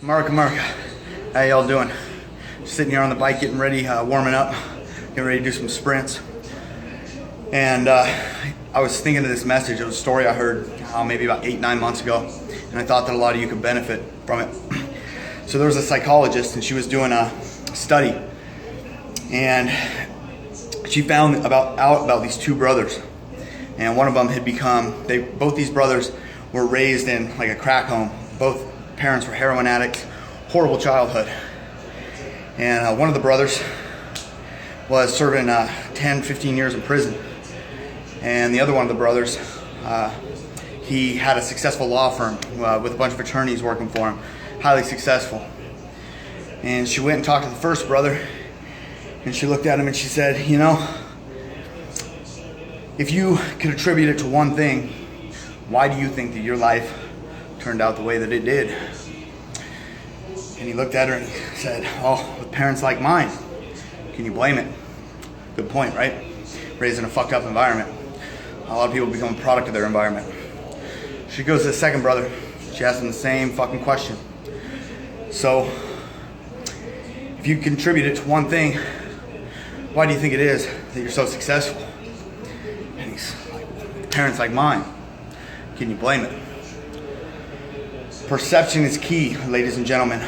America, how y'all doing? Just sitting here on the bike, getting ready, warming up, getting ready to do some sprints. And I was thinking of this message. It was a story I heard maybe about 8-9 months ago, and I thought that a lot of you could benefit from it. So there was a psychologist, and she was doing a study, and she found out about these two brothers. And one of them had both these brothers were raised in like a crack home. Both parents were heroin addicts, horrible childhood. And one of the brothers was serving 10, 15 years in prison. And the other one of the brothers, he had a successful law firm with a bunch of attorneys working for him, highly successful. And she went and talked to the first brother, and she looked at him and she said, you know, if you could attribute it to one thing, why do you think that your life turned out the way that it did? And he looked at her and he said, oh, with parents like mine, can you blame it? Good point, right? Raised in a fucked up environment. A lot of people become a product of their environment. She goes to the second brother. She asks him the same fucking question. So, if you contribute it to one thing, why do you think it is that you're so successful? And he's like, parents like mine, can you blame it? Perception is key, ladies and gentlemen.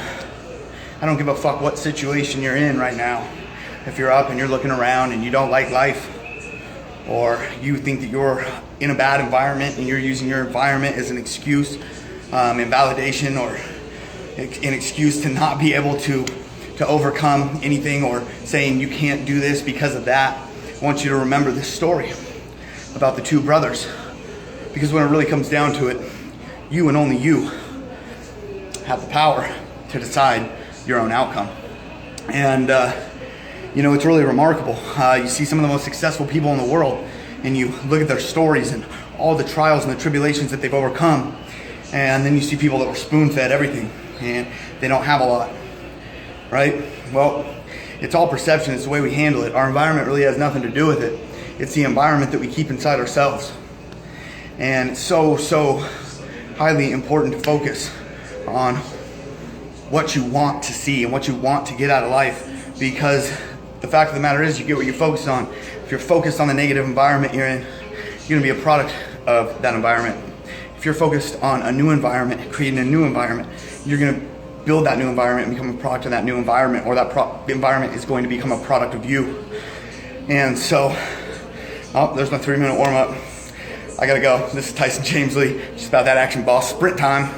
I don't give a fuck what situation you're in right now. If you're up and you're looking around and you don't like life, or you think that you're in a bad environment and you're using your environment as an excuse, invalidation, or an excuse to not be able to overcome anything, or saying you can't do this because of that, I want you to remember this story about the two brothers. Because when it really comes down to it, you and only you have the power to decide your own outcome. And you know, it's really remarkable. You see some of the most successful people in the world, and you look at their stories and all the trials and the tribulations that they've overcome, and then you see people that were spoon-fed everything and they don't have a lot, right? Well, it's all perception. It's the way we handle it. Our environment really has nothing to do with it. It's the environment that we keep inside ourselves. And it's so highly important to focus on what you want to see and what you want to get out of life, because the fact of the matter is you get what you focus on. If you're focused on the negative environment you're in, you're going to be a product of that environment. If you're focused on a new environment, creating a new environment, you're going to build that new environment and become a product of that new environment, or that environment is going to become a product of you. And so, oh, there's my 3-minute warm-up. I gotta go. This is Tyson James Lee. Just about that action, boss. Sprint time.